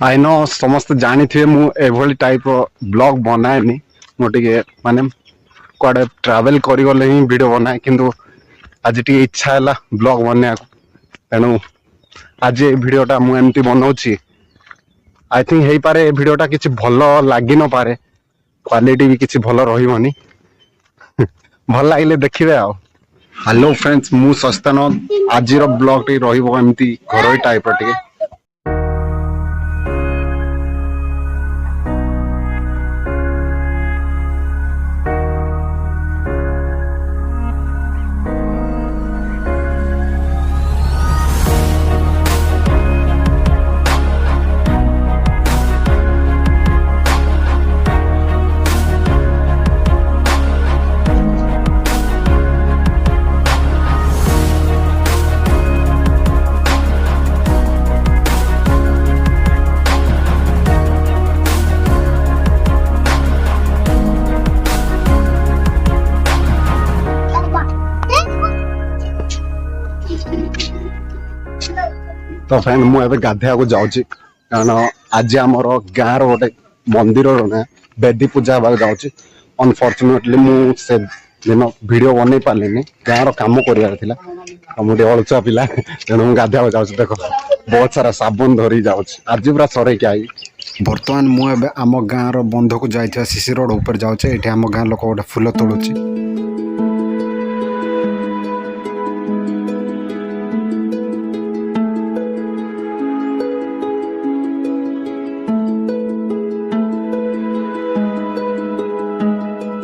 I know समस्त जानी थे मु एभली टाइप रो ब्लॉग बनाएनी मोटिके माने कुआडे ट्रैवल करी गले ही वीडियो बनाए किंतु आज टी इच्छा है ब्लॉग बनने तेणु आज ये वीडियोटा मु एमती बनाऊची आई थिंक हेई पारे वीडियोटा किछि भलो लागि न पारे क्वालिटी भी किछि भलो रहिबोनी भल लागिले देखिबे आ हेलो फ्रेंड्स मु सस्तान आज रो ब्लॉग टी रहिबो एमती घरोई टाइप रो टी तो फ्रेंड मु एबे गाधेया को जाउची कारण आज हमर गाँ रो गोटे मंदिर रो ना बेदी पूजा बा जाउची अनफॉर्चूनेटली मु से दिन वीडियो बनै पालिनी गाँ रो काम करियार थिला मुझे अलचा पिला तेणु गाधेया को जाउची देखो बहुत सारा साबुन धरी जाउची आज पूरा सरे के आई बर्तमान मु एबे आम गाँ रो बंध को जाइथिया सीसी रोड ऊपर जाउचे एठी आम गाँ लोक गोटे फूल तोड़ुची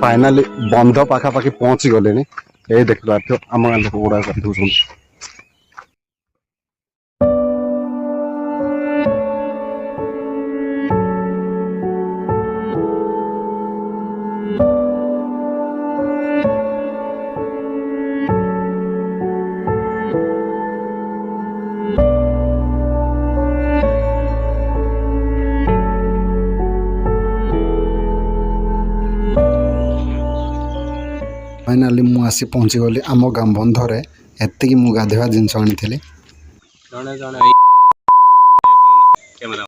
फाइनाली बंध पाखापाखि पहुंची गले ये देख पार्थ आम गाँ लोक गुड़ा कर फाइनाली मु आसी पहुंची गली आम गाँ बंधरे एतिकी मु गाधेवा जिनस आनी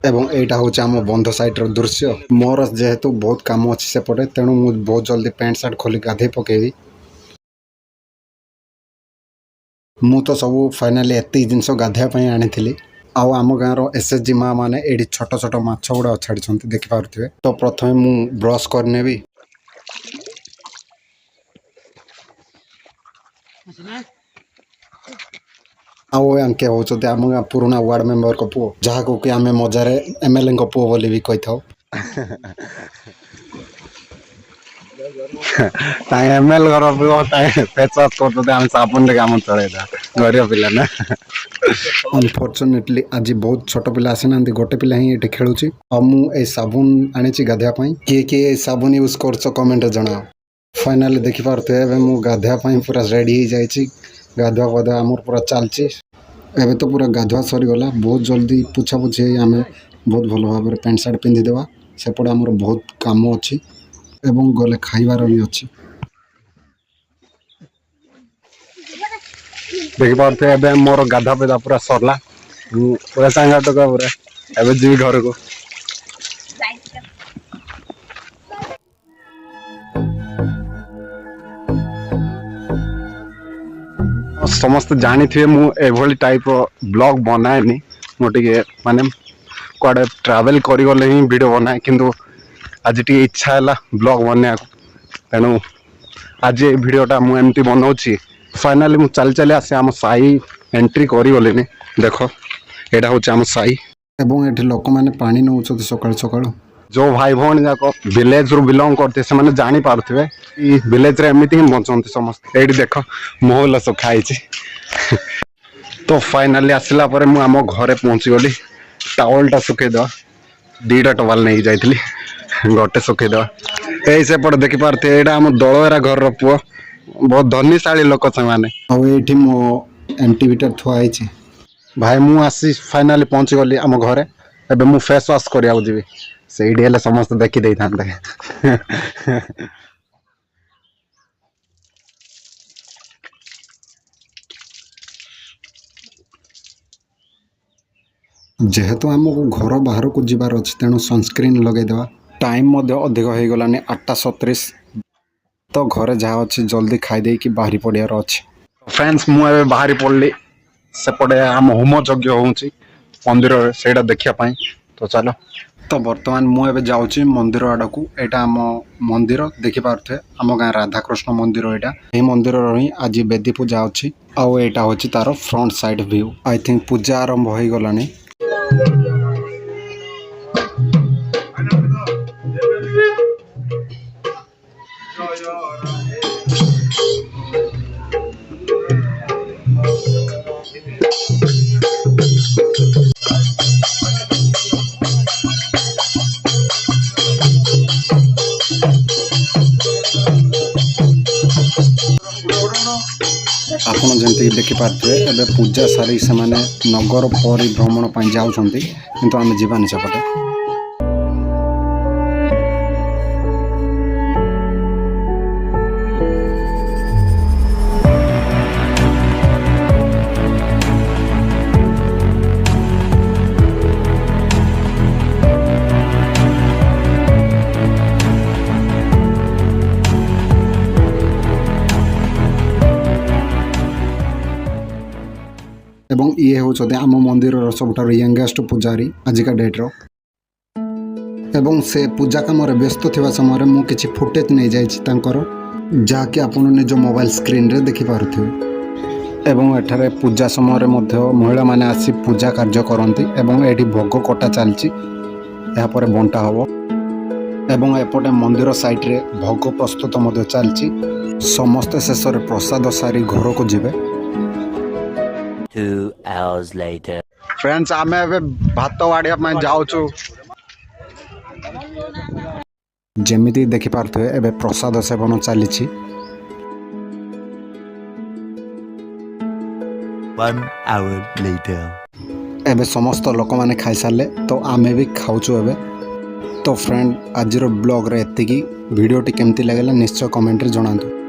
एवं एटा हूँ आम बंध साइड रो दृश्य मोर जेहेतु बहुत काम अच्छी सेपटे तेणु मु बहुत जल्दी पैंट सार्ट खोली गाधे पकेबी मु तो सब फाइनाली एति जिनस गाधेया आनी आउ आम गाँव एसएचजी माँ मैंने ये छोट छोट माछ गुड़ा छाड़ी देखिपे तो प्रथम मु ब्रश करनेबी आउ आंके होचते आम गाँ पुराना वार्ड मेंबर को पुओ जहाँ को कि आम मजारे एमएलए को पुओ बोली भी कही था एमएल घर फेस वाश करते आम साबुन काम चलेगा गरीब पिला ना अनफॉर्चुनेटली आज बहुत छोट पिला आसी ना गोटे पिला ही ये खेलुची और मु साबुन आनी गाधेया किए किए साबुन यूज कर कमेंट जनाओ फाइनाली देखिपे मु गाधेया पूरा रेडी हो जाए गाधुआ गाधुआ आमर पूरा चलची एवं तो पूरा गाधुआ सरीगला बहुत जल्दी पुछा पुछी आम बहुत भल भाव में पैंट सार्ट पिंधिदेवा सेपटे आमर बहुत काम अच्छी एवं गले खाइबार भी अच्छी देखिपे मोर गाधा पेधा पूरा सरला पूरा सांगाटक पूरा एवं जी घर को समस्त जानी थे मु एभली टाइप रो ब्लॉग बनाएनी मोटिके माने कुआडे ट्रैवल करी गले ही वीडियो बनाए किंतु आज टी इच्छा है ब्लॉग बनने तेणु आज ये वीडियोटा मु एमती बनाऊची फाइनाली मु चल चली आसे आम साई एंट्री करी गले देख एटा हूँ आम साई एवं एठी लोक माने पानी नौचते सकाळ सकाळ जो भाई भौणी जाक विलेज रु बिलोंग करते से माने जानी पारुथिबे ई विलेज रे एमिति ही बचंती समस्त एठी देख मोहला सब खाइछि तो फाइनाली आसला पर मु आम घरे पहुंची गली टावलटा सुखे दवा दीटा टवाल नहीं जाइली गोटे सुखे दवा यही सेपटे देखी पारे यहाँ आम दलवेरा घर पुओ बहुत धनीशाली लोक से मो एंटीविटर थुआई भाई मु आसी फाइनाली पहुंची गली आम घरे एबे मु फेस वाश करिया जीवी से समस्त देखी दे था जेहेतु आमको घर बाहर को जीवार अच्छे तेणु सनस्क्रीन लगेदेवा टाइम अधिक हो गलानी 8:37 तो घरे जहाँ अच्छे जल्दी खाईदे कि बाहरी पड़ियार अच्छे फ्रेंड्स मुझे बाहरी पड़ली सेपटे आम होम यज्ञ होउची मंदिर से देखा तो चलो तो बर्तमान मुझे जाऊँगी मंदिर आड़ को यहाँ आम मंदिर देखिपे आम गाँव राधाकृष्ण मंदिर यहाँ यही मंदिर ही आज बेदी पूजा अच्छी आउ यहाँ हूँ तार front side view I think पूजा आरंभ हो गलानी आपन जमी देखिपे ए पूजा सारी से माने नगर परिभ्रमण पर जाऊँच किंतु आम जीवानी सेपटे एवं ये होचते आम मंदिर सबुठार यंगेस्ट पुजारी आजिका डेट्र एवं से पूजा कम व्यस्त थिबा समय मु किछि फुटेज नहीं जाइछि जहाँकि आपन निज मोबाइल स्क्रीन रे देखि पारुथिबे एवं एठारे पूजा समय महिला माने आसी पूजा कार्य करती एवं एठी भोग कटा चलछि या पर बंटा हबो एवं एपटे मंदिर साइड रे भोग प्रस्तुत मध्य चलछि समस्त शेष रे प्रसाद सारी घर को जिवे 2 hours later. फ्रेंड्स आमे एबे भात वाड़िया में जाउछु जेमिति देखि पारथुए एबे प्रसाद सेवन चलीछि 1 hour later. एबे समस्त लोक माने खाई सारले तो आमे भी खाउछु एबे तो फ्रेंड आज ब्लॉग रे एतिकी वीडियो टी केमती लागला निश्चय कमेंट रे जणांतु।